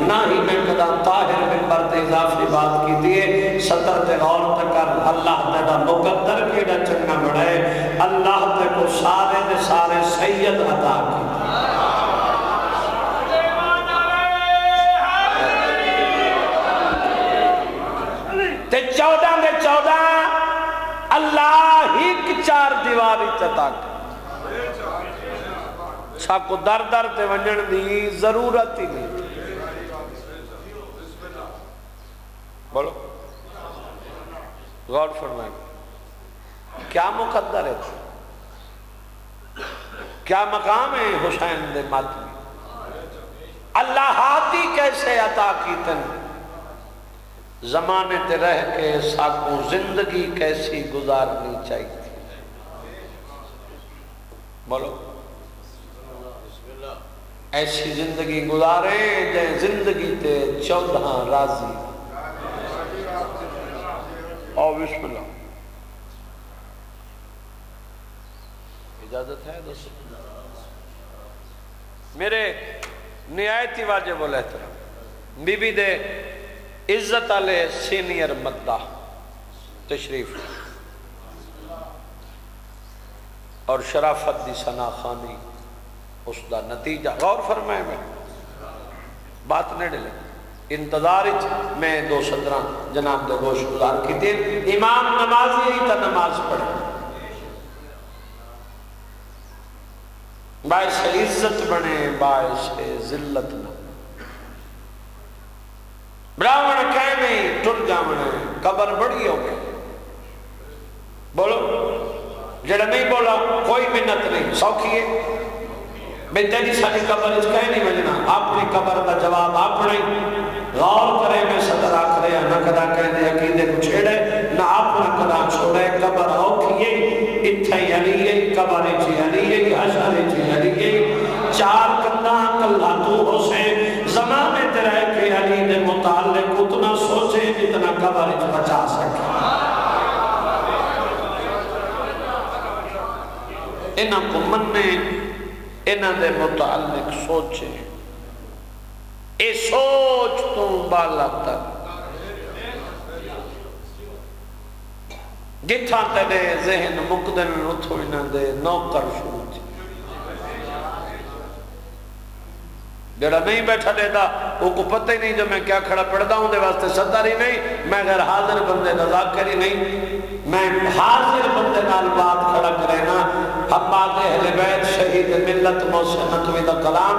نہ ہی میں کدا طاہر منبر تے اضافی بات کی دیئے سطر تے غور تکر اللہ تیڑا مقدر کیڑا چنگا بڑھائے اللہ تے کو سارے دے سارے سید عطا کی تے 14 دے 14 اللہ ہی کی 4 دیواری عطا کی ساکو در در تے ونجن دی ضرورت ہی نہیں بولو غور فرمائیں کیا مقدر ہے کیا مقام ہے حسین دے ماتمی اللہ ہاتھی کیسے عطا کی تن زمانے تے رہ کے ساکو زندگی کیسی گزارنی چاہیے بولو ایسی زندگی گزاریں جائیں زندگی تے 14 راضی اور بسم اللہ اجازت ہے دوستو میرے نہایتی واجب الاحترام بی بی دے عزت علیہ سینئر مداح تشریف اور شرافت دی ثنا خانی اس دا نتیجہ غور فرمائے میں بات نہیں ڈلے انتظار میں 2 صدرہ جناب دے گوش گزار کی دن امام نمازی ہی تا نماز پڑھے باعث عزت بنے باعث ذلت نہ براہمن کہیں نہیں ٹر جامنے قبر بڑی ہو گئی بولو جڑا نہیں بولا کوئی منت نہیں سوکھیے میں تیری ساری قبر اس کہیں نہیں ملنا اپنی قبر کا جواب اپنے غور کرے میں صدر آکھرے نہ کدا کہہ دے عقیدے کو چھیڑے نہ اپنا کدا چھوڑے قبر اوکھیے اتھائی علیے قبر چی علیے حشر چی علیے 4 کندہ کلہ تو حسین زمانے تیرے کے علی دے متعلق اتنا سوچے جتنا قبر چ بچا سکے انہاں کو مننے انہاں دے متعلق سوچے اے سوچ تو بالا تک جتھاں تیرے ذہن مقدن اتھو انہاں دے نوکر شروع تھی جڑا نہیں بیٹھا دیتا وہ کو پتہ ہی نہیں جو میں کیا کھڑا پڑھتا ہوں دے واسطے صدر ہی نہیں میں غیر حاضر بندے دا ذاکر ہی نہیں میں حاضر بندے نال بات کھڑا کرے نا حماد اہل بیت شہید ملت محسن نقوی دا کلام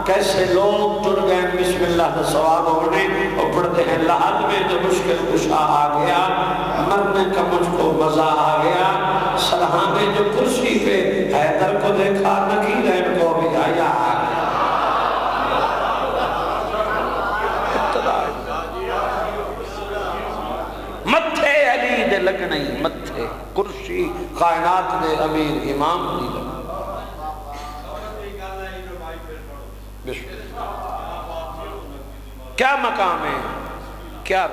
کیسے لوگ جڑ گئے بسم اللہ دا ثواب ہونے اور پڑھتے ہیں لحد میں جو مشکل کشا آ گیا مرنے کا مجھ کو مزہ آ گیا سرحانے جو کرسی پہ حیدر کو دیکھا نکیلین کو بھی آیا متھے علی دے لگنئی متھے کرسی کائنات دے امیر امام دی لگنئی کیا مقام ہے کیا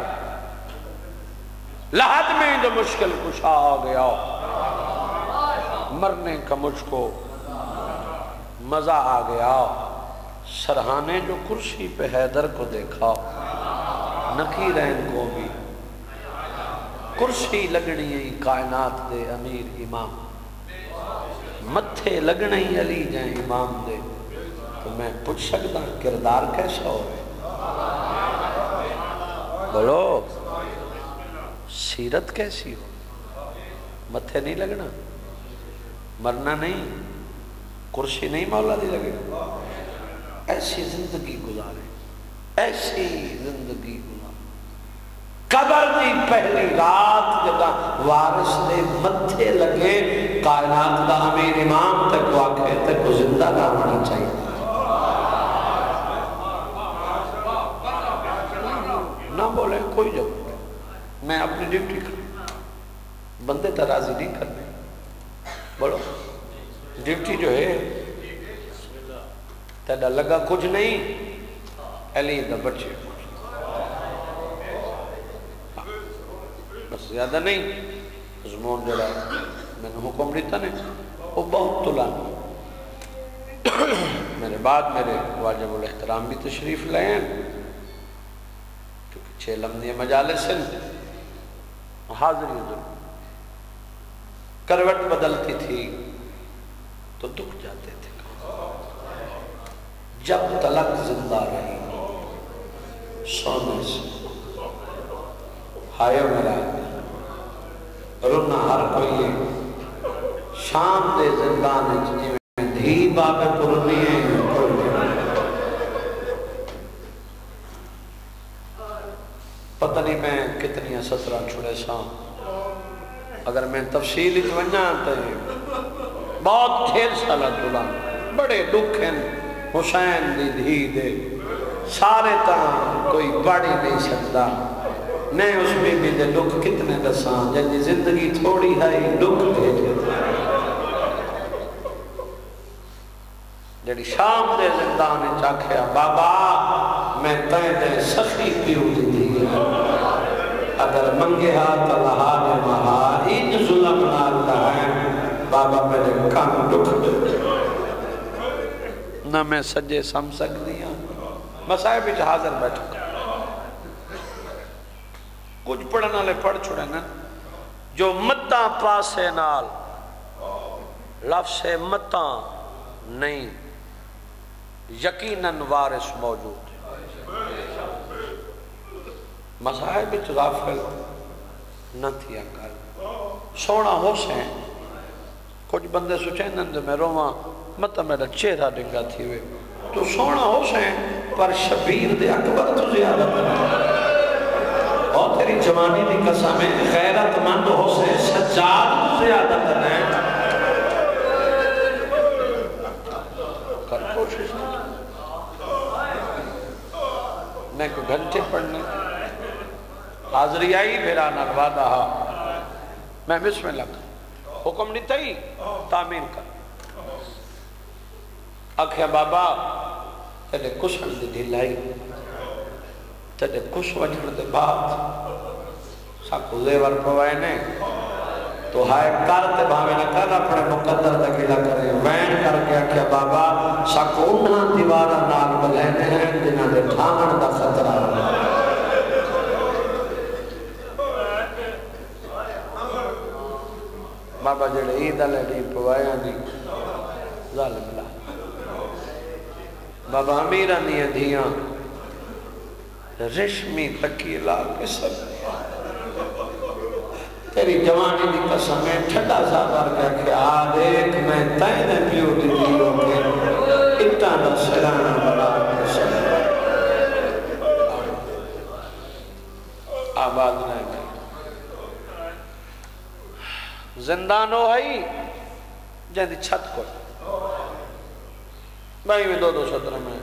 لحد میں جو مشکل کشا آ گیا مرنے کا مجھ کو مزہ آ گیا سرحانے جو کرسی پہ حیدر کو دیکھا نکیرین کو بھی کرسی لگنی ہے کائنات دے امیر امام متھے لگنی علی جائیں امام دے تو میں پوچھ سکتا کردار کیسا ہو رہے بولو سیرت کیسی ہو متھے نہیں لگنا مرنا نہیں کرسی نہیں مولا دی لگے ایسی زندگی گزارے ایسی زندگی گزارے قبر دی پہلی رات جگہ وارث دے متھے لگے کائنات دا امیر امام تک واقعے تک کو زندہ نہ ہونا چاہیے نہ بولے کوئی جب میں اپنی ڈیوٹی کروں بندے ترازی نہیں کرنے بولو ڈیوٹی جو ہے تیڑا لگا کچھ نہیں علی دا بچے بس زیادہ نہیں زمون جڑا میں نے حکم دیتا نہیں وہ بہت طلع میرے بعد میرے واجب الاحترام بھی تشریف لائیں، کیونکہ 6 لمحے مجالس ہیں، حاضری حضور کروٹ بدلتی تھی تو دکھ جاتے تھے، جب تلک زندہ رہی سونے سے ہائے میرا رونا ہر کوئی شام دے زندان جی میں دھی باب پرنی ہے پتہ نہیں میں کتنی سسرا چھڑے ساں، اگر میں تفصیل اتوجہ تو بہت ڈھیر سالہ دلہ بڑے دکھ ہیں حسین دی دھی دے سارے تاں کوئی پڑھی نہیں سکتا، نہیں اس میں بھی دے دکھ کتنے دساں جن دی زندگی تھوڑی ہے دکھ بھیجے جڑی شام دے زندان چاکھیا بابا میں تائیں دے سخی پیو دی دی اگر منگے ہاتھ اللہ نے مہا این ظلم نالتا ہے بابا میرے کام دکھ دے نہ میں سجے سم سک دیا مسائب بھی حاضر بیٹھا کچھ پڑھنا لے پڑھ چھوڑے نا جو متاں پاسے نال لفظ متاں نہیں یقیناً وارث موجود ہے مسائب بھی غافل نہ تھیا کر سونا حسین کچھ بندے سوچیں نندے میں رواں مطلب میرا چہرہ ڈنگا تھی ہوئے تو سونا حسین پر شبیر دے اکبر تو زیادہ بنا اور تیری جوانی دی قسم ہے غیرت مند حسین سجاد تو زیادہ بنا ہے کر کوشش میں کو گھنٹے پڑھنے حاضری آئی بھیرا نروادہ میں بسم اللہ حکم نہیں تھی تعمیر کر آکھیا بابا تیرے کشن دی دلائی تیرے کش وجھن دے بعد ساکو زیور پوائے نے تو ہائے کرتے بھاوے نہ کر اپنے مقدر تکیلہ کرے وین کر کے آکھیا بابا ساکو انہاں دیوارہ نال بلینے ہیں جنہ دے ٹھانگن دا خطرہ بابا جڑے عید علیہ دی پوائے دی ظالم لا بابا امیرہ نہیں دھیاں رشمی تکی لا کے سب تیری جوانی دی قسم ہے ٹھڈا صاحبار کہا کہ دیکھ میں تینے پیو دی دیو کے اتنا دا سرانا بڑا قسم آباد نہیں گئی زندانو ہے جہاں دی چھت کو بھائی میں 217 میں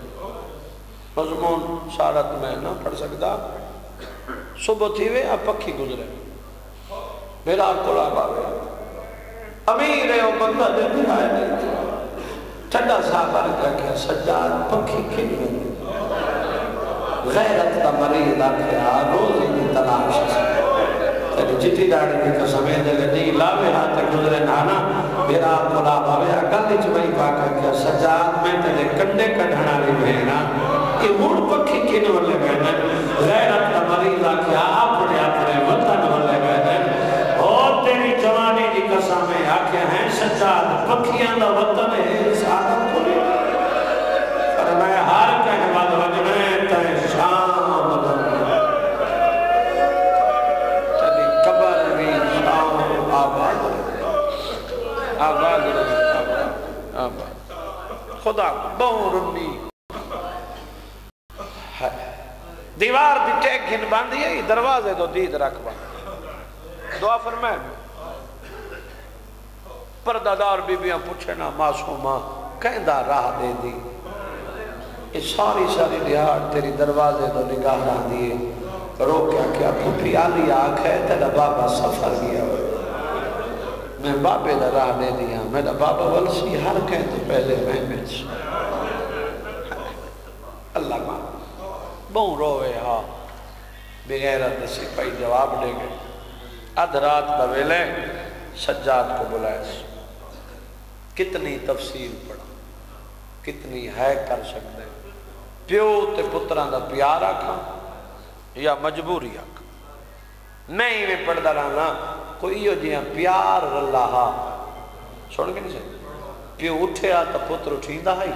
مضمون سارت میں نہ پڑھ سکتا صبح تھی وے اب پکھی گزرے میرا کلا باوے امیر ہے وہ بندہ دے بھی آئے نہیں تھی ٹھنڈا صاحبہ کہا کہ سجاد پکھی کھلی غیرت کا مریض آکھیا روزی کی تلاش سے تیری جتی داڑی کی قسمیں دلے نہیں لاوے ہاتھ گزرے نانا میرا کلا باوے اگلی چمائی پاکا کیا سجاد میں تیرے کنڈے کڑھنا لی بہنا کہ موڑ پکھی کھنے والے بہنا غیرت کا مریض آکھیا اپنے وطن والے بہنا اور تیری جوانی کی قسمیں آکھیا ہیں سجاد پکھیاں دا وطن ہے سادت کو لے پر میں ہر کہنے والا وجنے تیرے شام آباد خدا بہن رنی دیوار دی ٹیک گھن باندھی ہے دروازے تو دید رکھ باندھ دعا فرمائے پردادار بی بیاں پوچھے نا معصومہ کہیں دا راہ دے دی یہ ساری دیہار تیری دروازے تو نگاہ رہ دیئے رو کیا پھوپی آلی آنکھ ہے تیرا بابا سفر گیا ہوئے میں بابے دا راہ دے دیا میرا بابا ولسی ہر کہیں تو پہلے محمد اللہ ماں بہن روے ہاں بغیرت سپاہی جواب دے گئے ادھ رات دا ویلے سجاد کو بلائے کتنی تفصیل پڑھا کتنی ہے کر سکتے پیو تے پتران دا پیار آکھا یا مجبوری آکھا میں ہی میں پڑھدا رہنا کوئی ہو جیاں پیار اللہ سن کے نہیں سکتے پیو اٹھیا تو پتر اٹھیندا ہے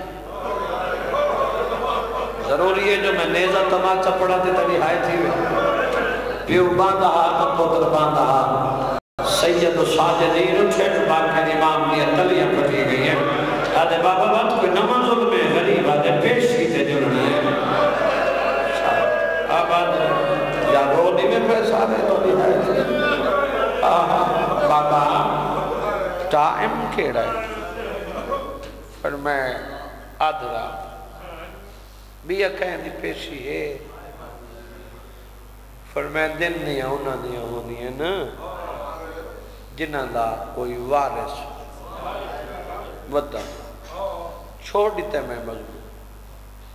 ضروری ہے جو میں نیزہ تماچا پڑھا تھی تبھی ہائے تھی پیو باندھا تو پتر باندھا سید و ساجدین اٹھے تو باقی امام نے تلیاں پڑھی گئی ہیں آدھے بابا بات کوئی نماز ظلم ہے غریب آدھے پیش کی تے جڑنا ہے آباد یا روڈی میں پیسہ ہے تو بھی ہے بابا ٹائم کیڑا ہے پر میں آدھرا بیا کہیں دی پیشی ہے پر میں دن نہیں ہونا دیا ہونی ہے نا جنہ دا کوئی وارث وطن چھوڑ دیتے میں مضمون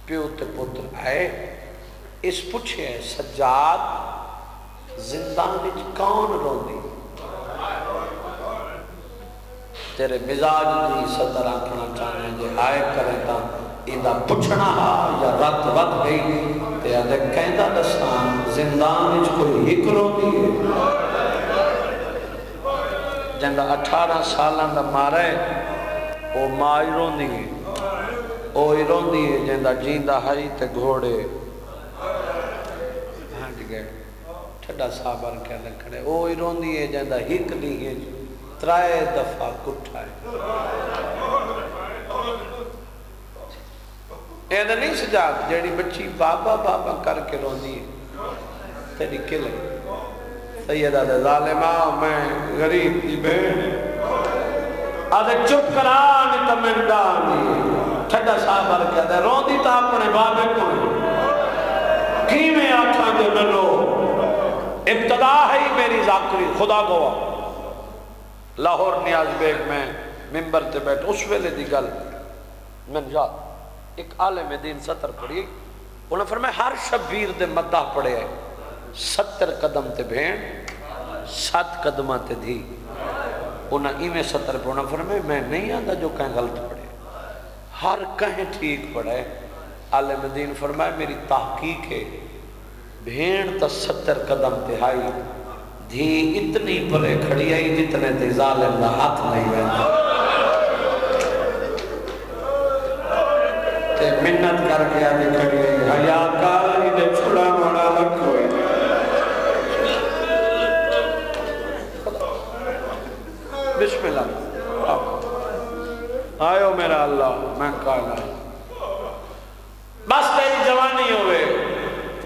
پیو تے پتر آئے اس پوچھے سجاد زندان وچ کون روندی تیرے مزاج دی سطر آنکھنا چاہنے جے آئے کریں تا ایدہ پوچھنا یا رات وقت گئی تے آدھے کہندہ دستان زندان وچ کوئی ہک روندی ہے جندہ 18 سالان دا مارے وہ مائی روندی ہے اوہی روندی ہے جندہ جیندہ ہائی تے گھوڑے ہانڈ گئے ٹھڑا صابر کیا لکھڑے اوہی روندی ہے جندہ ہک دی ہے ترائے دفعہ کٹھا ہے ایدہ نہیں سجاد جیڑی بچی بابا بابا کر کے روندی ہے تیری کلے سیدہ دے ظالمہ میں غریب دی بہن آدھے چپ کرانی تمندانی ٹھڑا صاحبر کیا دے روندی تا اپنے بابے کو کی میں آٹھا جو نلو ابتدا ہے ہی میری ذاکری خدا گوا لاہور نیاز بیگ میں ممبر تے بیٹھ اس ویلے دی گل میں یاد ایک عالم دین سطر پڑھی انہوں نے فرمایا ہر شبیر دے مدہ پڑھے ہے 70 قدم تے بھین 7 قدمہ تے دھی انہاں ایمیں 70 پہ انہاں فرمایا میں نہیں آندہ جو کہیں غلط پڑھے ہر کہیں ٹھیک پڑھے عالم دین فرمایا میری تحقیق ہے بھین تا 70 قدم تے ہائی دھی اتنی پرے کھڑی آئی جتنے تے ظالم دا ہاتھ نہیں بہن تے منت کر کے آدھی کھڑی آئی حیاء کاری دے چھڑا مڑا لکھوئی بسم اللہ آئیو میرا اللہ میں کہنا بس تیری جوانی ہوئے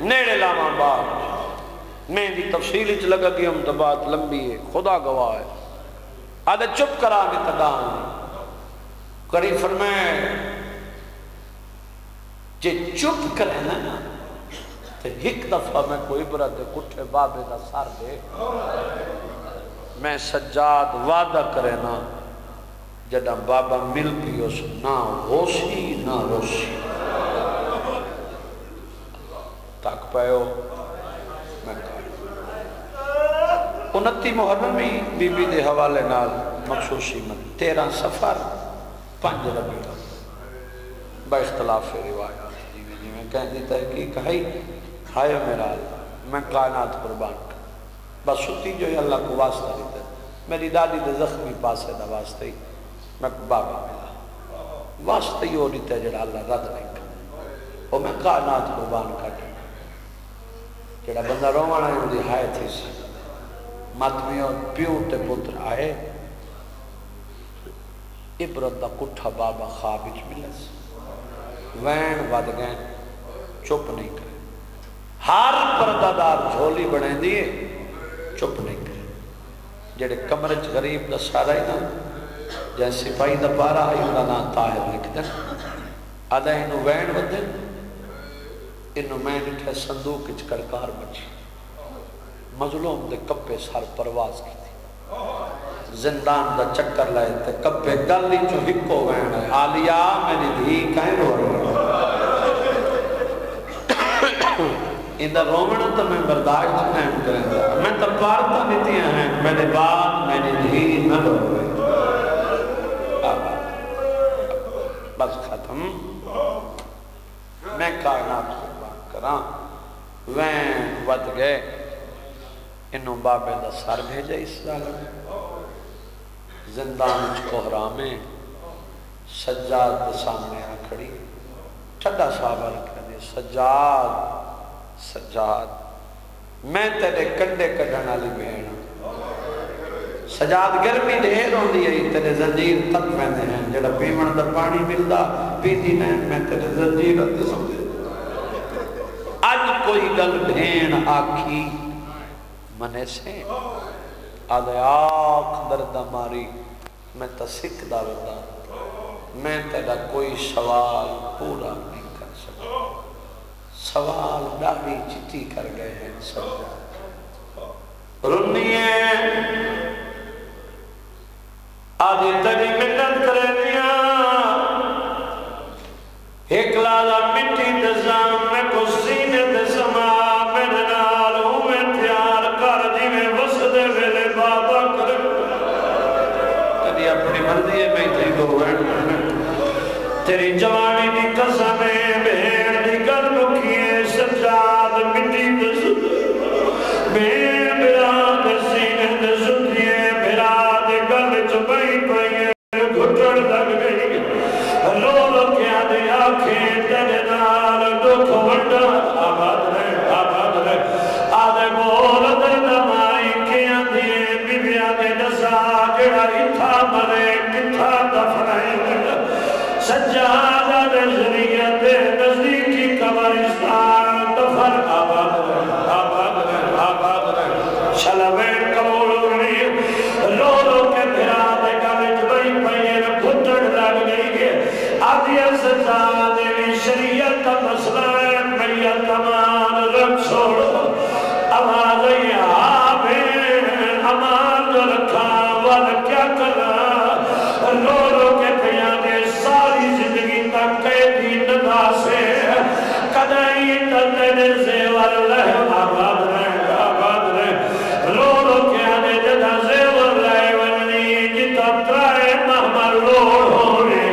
نیڑے لاما بات میں دی تفصیل اچھ لگا کہ ہم بات لمبی ہے خدا گواہ ہے آدھے چپ کرا دی تدان قریب فرمائے جے چپ کرے نا تے ایک دفعہ میں کوئی برد کٹھے بابے دا سار دے میں سجاد وعدہ کرے نا جڑا بابا مل پیوس نہ ہوسی نہ روسی تاک پائیو میں کہا 29 محرمی بی بی دے حوالے نال مخصوصی من 13 سفر 5 ربیع با اختلاف روایات جی میں کہہ دیتا ہے کہ کہائی ہائے میرا اللہ میں کائنات قربان کر بس ستی جو ہے اللہ کو واسطہ دیتا ہے میری دادی دے زخمی پاسے دا واسطہ ہی میں بابا ملا واسطہ ہی ہو دیتا ہے جڑا اللہ رد نہیں کر اور میں کائنات قربان کر جڑا بندہ رومانا ہے دی ہائے تھی سی ماتمیوں پیو تے پتر آئے عبرت دا کٹھا بابا خوابج ملس وین ود گئے چپ نہیں کرے ہر پردادار جھولی بڑھیں دیئے چپ نہیں کرے جڑے کمرچ غریب دا سارا ہی نا جائے سپاہی دا پارا ہی انہا نا طاہر لکھ دیں آدھا انہوں وین ود دیں انہوں میں نٹھے صندوق اچ کرکار بچی مظلوم دے کپے سار پرواز کی تھی زندان دا چکر لائے تے کپے گلی چو ہکو وین ہے آلیا میری دھی کہیں رو رہی اندھا رومن تو میں برداشت نہیں کریں گا میں تو پارتا دیتی ہیں میرے بعد میری دھی نہ رو رہی بس ختم کائنات قربان کراں وین ود گئے انہوں بابے دا سر بھیجا اس ظالم زندان کوہرامے سجاد دے سامنے آ کھڑی ٹھڈا صحابہ رکھا دے سجاد سجاد میں تیرے کنڈے کڈھن والی بہن سجاد گرمی ڈھیر ہوندی ہے تیرے زنجیر تک پہنے ہیں جڑا پیمن دا پانی ملدا پیندی نہیں میں تیرے زنجیر تے سمجھے اج کوئی گل بہن آکھی منے سے آدھے آنکھ دردہ ماری میں تا سکھ دا بتا میں تیرا کوئی سوال پورا نہیں کر سکتا سوال ڈاڑی چٹی کر گئے ہیں سجاد رنیے آدھی تری منت کرے دیا ایک لالا مٹی دزام میں کو سینے دزما میرے نال ہوئے تیار کر دی میں وسدے ویلے بابا کرے تیری اپنی مرضی ہے میں تھی کو تیری جوانی دی قسمیں بہن دی گل مکیے سجاد مٹی دزما بہن براد سینے دزدیے براد گل چپائی پائیے گھٹڑ لگ گئی رو رو کیا دے آنکھیں تیرے نال دکھ ونڈا آباد رہے آدھے بول درد مائی کیا دیے بیویا دے نسا جڑا اتھا مرے کتھا دفنائے سجادہ دے ذریعہ دے نزدیکی قبرستان دفن آباد رہے شلوین قبول ہوئی رو رو کے بھرا دے گلج بھئی پہیر گھٹڑ لگ گئی ہے آدھی سجادہ دے شریعت کا مسئلہ ہے میت امان رکھ چھوڑو آواز آبین امان رکھا ول کیا کرنا رو رو کے بھیا دے ساری زندگی تک قیدی ندا سے قدائی تدنے زیور لہ آباد رہے رو رو کے آنے جدا زیور لہ ونی جتا ترائے محمر روڑ ہونے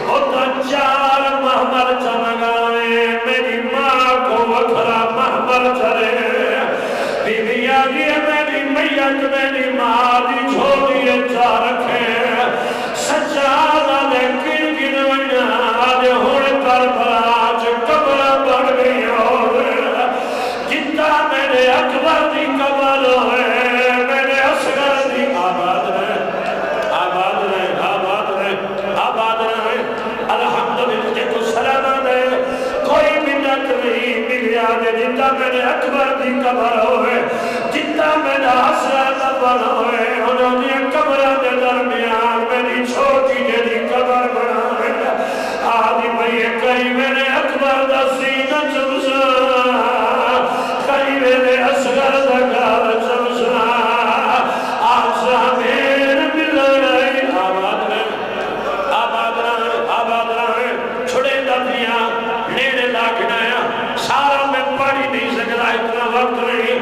ہوتا چار محمر چمگائے میری ماں کو وکھرا محمر چرے بی بی آگی میری میت میری ماں دی چھوڑی چار رکھے سجادہ دے کن گن وینا آدھے ہونے پر پراج قبر بڑھ گئی ہوئے جتا میرے اکبر دی قبر ہوئے میرے اصغر دی آباد رہے الحمدللہ کو سلامہ دے کوئی منت نہیں ملیا دے جتا میرے اکبر دی قبر ہوئے جتا میرے اصغر قبر ہوئے انہوں نے قبر دے درمیان میری چھوٹی جیلی قبر بنا ہے آدھی بھئی کئی میرے اکبر دا سینہ چمسا کئی میرے اصغر دا گال چمسا آسا میر مل رہی آباد رہے چھڑے دفیاں نیڑے لاکھنایا سارا میں پڑھی نہیں سکتا اتنا وقت نہیں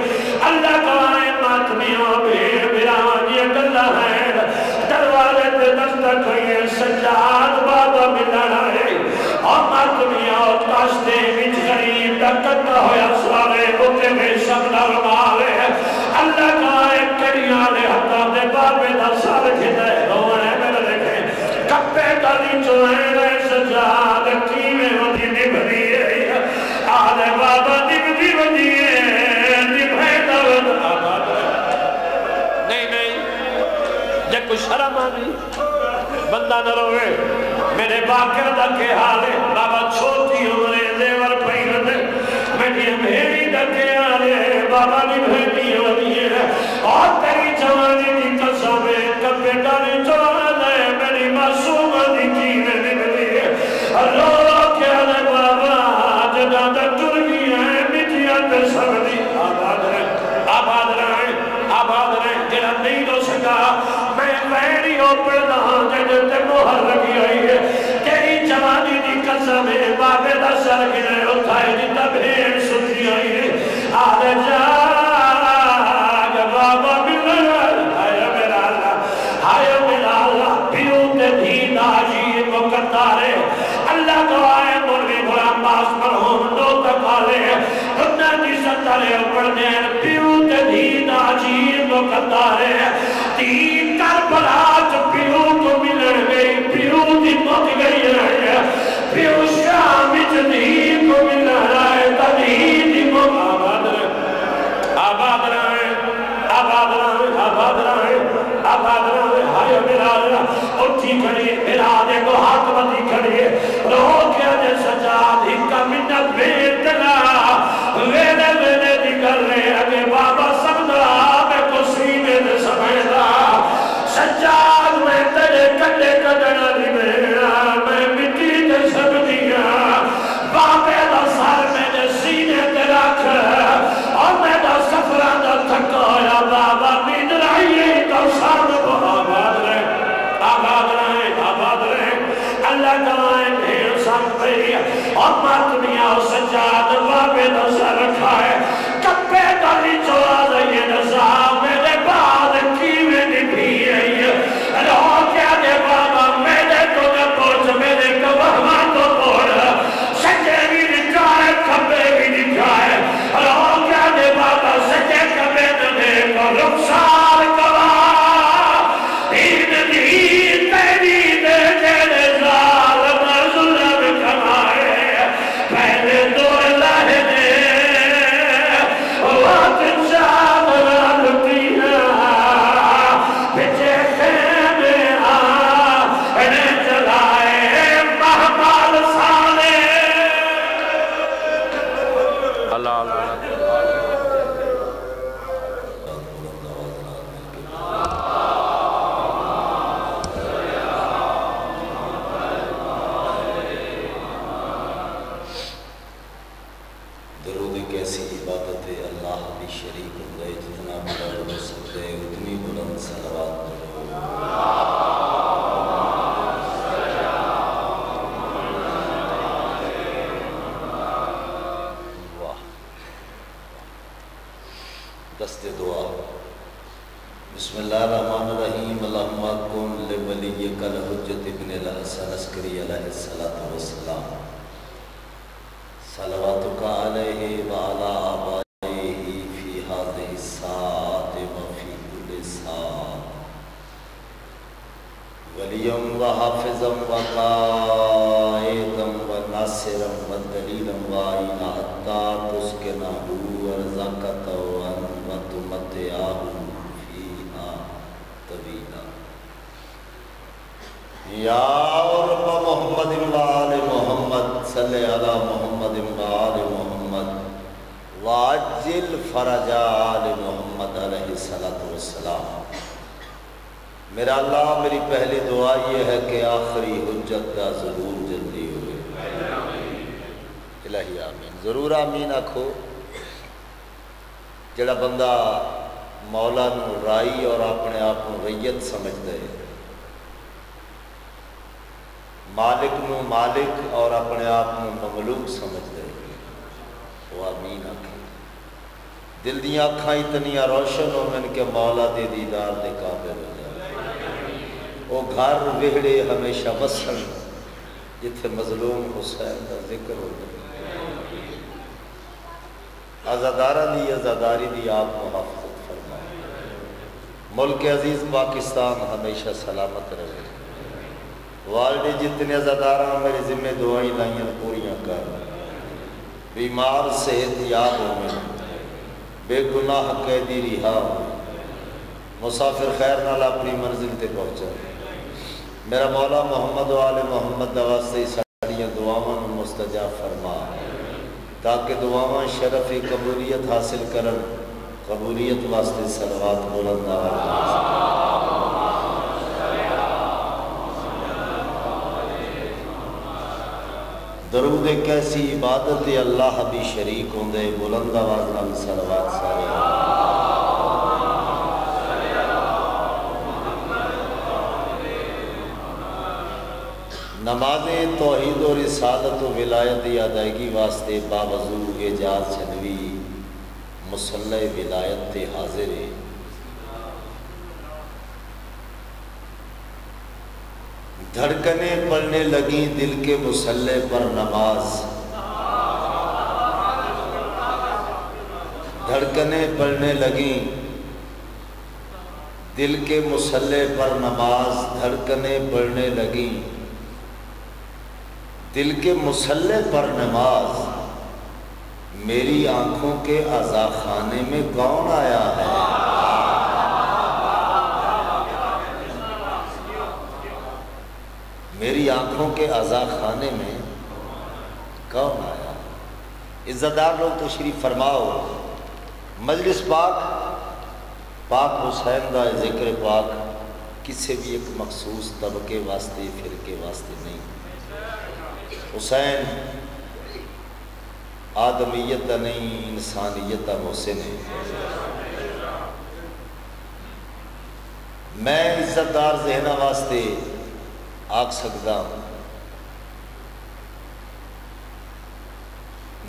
اللہ کا آئے ماتمیوں بھیر بیران یہ گلہ ہے دروازے تے دستک ہوئے سجاد بابا ملنا ہے اور ماتمیوں کاشتے بچ غریب دکتا ہویا سوارے ہوتے میں سب نرمالے اللہ کا آئے کڑیاں لے حتا دے بابے دا سال کھتا ہے رونے میرے دیکھیں کپے دلی چوئے رہے سجاد کیوے ہوتی نبھری ہے آدھے بابا نبھری ہوتی ہے نبھے دولت آباد نہیں جے کچھ شرم آنی بندہ نہ روئے میرے باکر دا کے حالے بابا چھوٹی عمرے زیور پہن دے میری میری دا کے حالے بابا نبھری ہوتی ہے اور تیری جوانی دی قسمیں کبھے ڈالی جوان ہے میری معصوم دی کیوے نبھری ہے رو رو کے حالے بابا جدا دا ترگی ہے مٹیاں تے سردی آباد رہے جڑا نہیں ہو سکا میں ویڑی ہو پڑھنا جڑے تے مہر لگی ہوئی ہے تیری جوانی دی قسم ہے بابے دا سر گرے اٹھائے جتا بھیڑ سنی ہوئی ہے آدھے جاگ بابا آئے میرا اللہ پیو تے دین آجی مقدارے اللہ کو آئے مرغی غلام باز مرہوم دو بندہ ہے تین کربلا پیو کو ملن گئی پیو دی مت گئی ہے پیو شام دھی کو مل رہا ہے تدھی دی مت آباد رہے آباد رہے آباد رہے آباد رہے ہائے میرا اٹھی کھڑی میرا دے کو ہاتھ بندی کھڑی رو کیا دے سجاد ہی کا منت بیٹنا ویدے ویدے دی کر رہے اگے بابا سمدہ میں کو سینے دے سمیدہ سجاد میں تیرے کٹے کٹنا دی میرا میں مٹی دے سب دیا بابے دا سار میں دے سینے دے رکھ اور میں دا سفرہ دا تھکایا بابا نیند رہی تو سار کو آباد رہے آباد رہے آباد رہے اللہ کرائیں بھیڑ سب پہ اور ماتمیا اور سجاد بابے دا سار رکھا ہے کپے داری چوا رہی نزا میرے بعد کیوے نبھی ہے رو کیا دے بابا میرے تو نہ پوچھ میرے کو وہاں تو پوڑ سجے بھی نکھائے کھپے بھی نکھائے رو کیا دے بابا سجے کبے دے کو رخصار کوا این دی تیری دے جیلے ظالم ظلم کھمائے پہلے دو اللہ دے وقت شام رالتینا بچے خیمے انہیں چلائے محمال سالے اللہ اللہ درود کیسی عبادت ہے اللہ بھی شریک ہوں گئے جتنا بلند ہو سکتے اتنی بلند صلوات پڑھو واہ دست دعا بسم اللہ الرحمن الرحیم اللہم کن لولیک الحجت ابن الحسن عسکری علیہ السلام صلواتک علیہ وعلا آبائہ فی هذه الساعت وفی کل ساعت ولیم وحافظا وقائدا وناصرا ودلیلا وعینا حتی تسکنہو ورزقتہ وتمتعہ فیہا طویلا یا رب محمد وآل محمد صلی علی محمد وآل محمد واجل فرج آل محمد علیہ السلام میرا اللہ میری پہلی دعا یہ ہے کہ آخری حجت کا ظہور جلدی ہوئے الہی آمین ضرور آمین آکھو جڑا بندہ مولا نو رائی اور اپنے آپ کو ریت سمجھ دے مالک نو مالک اور اپنے آپ نو مملوک سمجھ دے وہ آمین آکھے دل دیاں اکھاں اتنیاں روشن ہو من کے مولا دے دیدار دے قابل ہو جائے وہ گھر وہڑے ہمیشہ وسن جتھے مظلوم حسین کا ذکر ہو جائے عزادارہ دی عزاداری دی آپ محافظت فرمائے ملک عزیز پاکستان ہمیشہ سلامت رہے والدے جتنے عزادارہ میرے ذمہ دعائیں لائیں پوریاں کر بیمار صحت یاب ہوئے بے گناہ قیدی رہا ہوئے مسافر خیر نال اپنی منزل تے پہنچا میرا مولا محمد و آل محمد واسطے ساڑیاں دعاواں مستجاب فرما تاکہ دعاواں شرف قبولیت حاصل کرن قبولیت واسطے صلوات بلند آواز درود کیسی عبادت اللہ بھی شریک ہوں دے بلند آواز نال صلوات سارے نماز توحید و رسالت و ولایت ادائیگی واسطے باوضو اعجاز چنوی مصلی ولایت تے حاضر ہے دھڑکنیں پڑھنے لگیں دل کے مصلی پر نماز دھڑکنیں پڑھنے لگیں دل کے مصلے پر نماز دھڑکنیں بڑھنے لگی، دل کے مصلے پر نماز، میری آنکھوں کے عزا خانے میں کون آیا ہے؟ میری آنکھوں کے عزا خانے میں کون آیا؟ عزت دار لوگ تشریف فرماؤ، مجلس پاک حسین دا ذکر پاک کسی بھی ایک مخصوص طبقے واسطے فرقے واسطے نہیں۔ حسین آدمیت دا نہیں، انسانیت دا محسن ہے۔ میں عزت دار ذہنہ واسطے آکھ سکتا ہوں،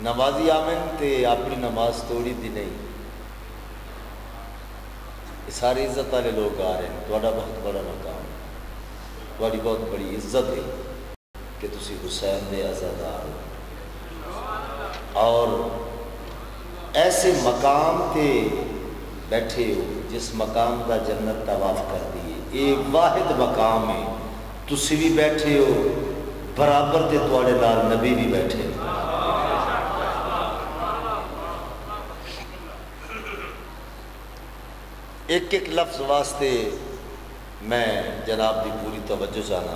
نمازی آمن تے اپنی نماز توڑی دی نہیں، یہ سارے عزت والے لوگ آ رہے ہیں، تھوڑا بہت بڑا مقام ہے، تھوڑی بہت بڑی عزت ہے کہ تسی حسین دے عزادار ہو، اور ایسے مقام تے بیٹھے ہو جس مقام دا جنت طواف کر دیے، ایک واحد مقام ہے، تسی بھی بیٹھے ہو، برابر تے تواڈے نال نبی بھی بیٹھے ہو۔ ایک ایک لفظ واسطے میں جناب دی پوری توجہ چاہنا۔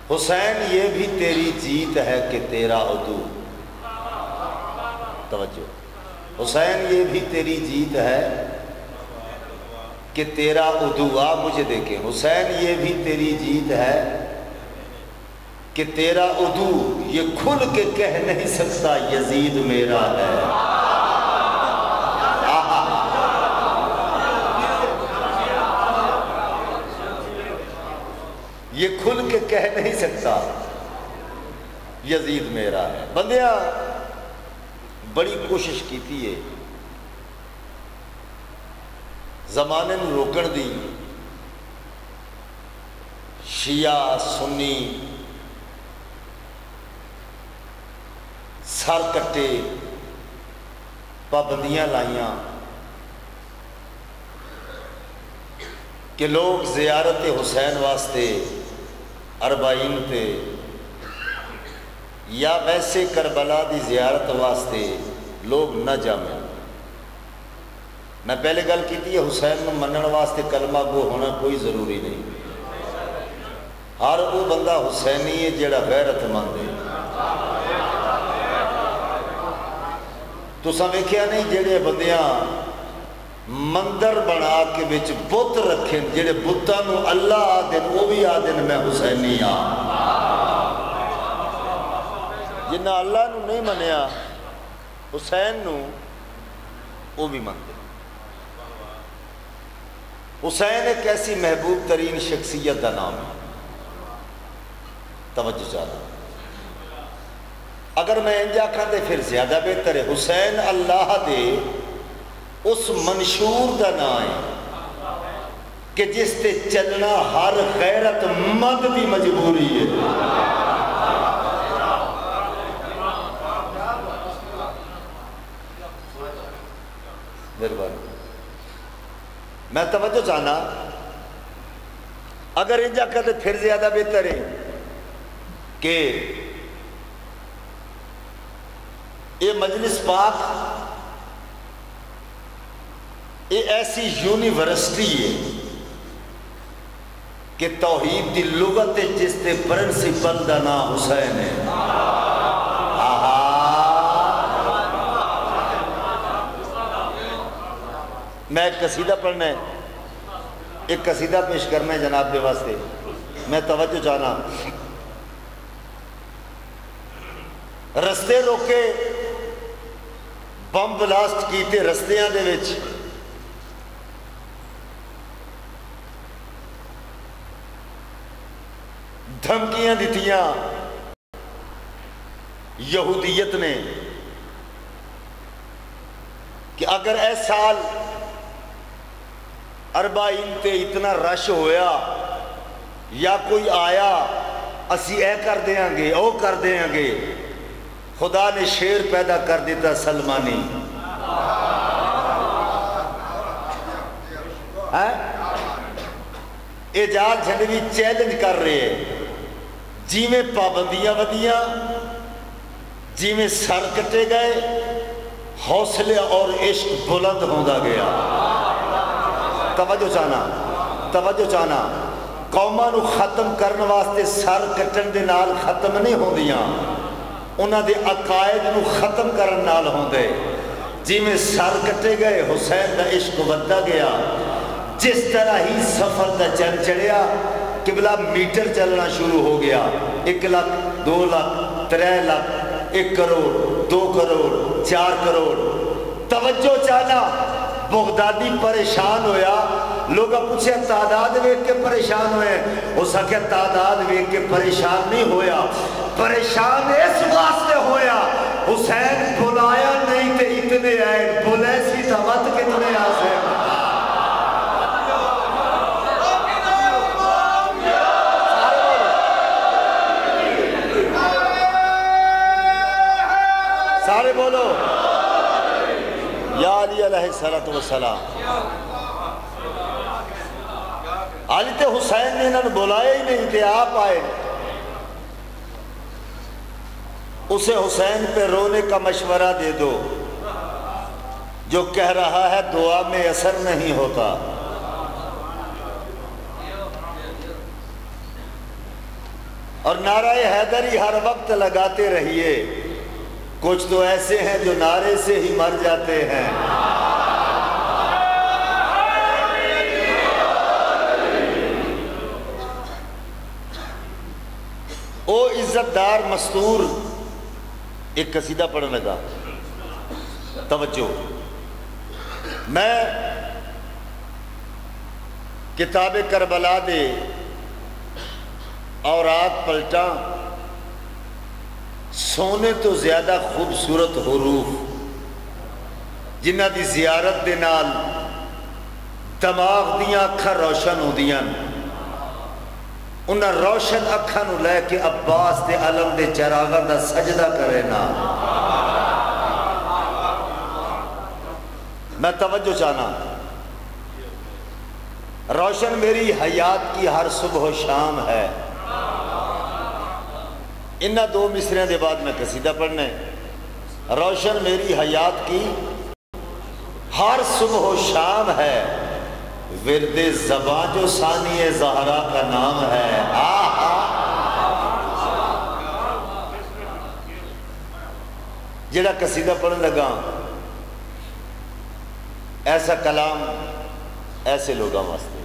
حسین یہ بھی تیری جیت ہے کہ تیرا عدو، توجہ، حسین یہ بھی تیری جیت ہے کہ تیرا عدو، آپ مجھے دیکھیں، حسین یہ بھی تیری جیت ہے کہ تیرا عدو، یہ کھل کے کہہ نہیں سکتا یزید میرا ہے۔ یہ کھل کے کہہ نہیں سکتا یزید میرا ہے۔ بندیاں بڑی کوشش کیتی ہے زمانے میں روکن دی، شیعہ سنی سر کٹے، پابندیاں لائیاں کہ لوگ زیارت حسین واسطے اربعین تے یا ویسے کربلا دی زیارت واسطے لوگ نہ جامیں۔ میں پہلے گل کی تھی حسین میں منن واسطے کلمہ گو ہونا کوئی ضروری نہیں، ہر وہ بندہ حسینی ہے جڑا غیرت مند ہے۔ تساں ویکھیا نہیں جڑے بندیاں مندر بنا کے بچ بت رکھیں، جڑے بتاں نو اللہ آدن وہ بھی آدن میں حسینی ہاں، جنہ اللہ نو نہیں منیا حسین نو وہ بھی مندے۔ حسین ایک ایسی محبوب ترین شخصیت کا نام ہے، توجہ چاہتا اگر میں انج آکھاں تے پھر زیادہ بہتر ہے۔ حسین اللہ دے اس منشور دا نام ہے کہ جس تے چلنا ہر غیرت مند دی مجبوری ہے۔ میں توجہ چاہنا اگر انجا کہتے پھر زیادہ بہتر ہے کہ یہ مجلس پاک یہ ایسی یونیورسٹی ہے کہ توحید دی لغت جس تے پرنسپل دا نام حسین ہے۔ میں ایک قصیدہ پڑھنا ہے، ایک قصیدہ پیش کرنا ہے جناب کے واسطے، میں توجہ چاہنا۔ رستے روکے، بم بلاسٹ کیتے رستیاں دے وچ، دھمکیاں دیتیاں یہودیت نے کہ اگر اے سال اربعین تے اتنا رش ہویا یا کوئی آیا اسی اے کر دیاں گے او کر دیاں گے۔ خدا نے شیر پیدا کر دیتا سلمانی، اعجاز جھنڈوی چیلنج کر رہے ہیں جی میں پابندیاں ودیاں جی میں سر کٹے گئے حوصلے اور عشق بلند ہوندا گیا توجہ چاہنا قوماں نو ختم کرنے واسطے سر کٹن دے نال ختم نہیں ہوندیاں انہاں دے عقائد نو ختم کرن نال ہوندے جی میں سر کٹے گئے حسین دا عشق ودتا گیا جس طرح ہی سفر دا چل چڑھیا قبلہ میٹر چلنا شروع ہو گیا 1 لاکھ 2 لاکھ 3 لاکھ 1 کروڑ 2 کروڑ 4 کروڑ توجہ چاہنا بغدادی پریشان ہویا لوگا پوچھے تعداد ویک کے پریشان ہوئے ہو سکے تعداد ویک کے پریشان نہیں ہویا پریشان اس واسطے ہویا حسین بلایا نہیں تے اتنے آئے بولے سی تھوت کتنے آسے سارے بولو یا علی علیہ السلام علی تے حسین نے انہوں نے بلائے ہی نہیں تھے آپ آئے اسے حسین پہ رونے کا مشورہ دے دو جو کہہ رہا ہے دعا میں اثر نہیں ہوتا اور نعرہ حیدری ہر وقت لگاتے رہیے کچھ تو ایسے ہیں جو نعرے سے ہی مر جاتے ہیں او عزت دار مستور ایک قصیدہ پڑھنے لگا توجہ میں کتاب کربلا دے اوراق پلٹا سونے تو زیادہ خوبصورت حروف جنہ دی زیارت دے نال دماغ دیاں اکھاں روشن ہو دیاں انہاں روشن اکھاں نو لے کے عباس دے علم دے چراغاں دا سجدہ کرے نا میں توجہ چاہنا روشن میری حیات کی ہر صبح و شام ہے انہاں 2 مصریاں دے بعد میں قصیدہ پڑھنے روشن میری حیات کی ہر صبح و شام ہے ورد زبان جو ثانی زہرا کا نام ہے جڑا قصیدہ پڑھنے لگا ایسا کلام ایسے لوگاں واسطے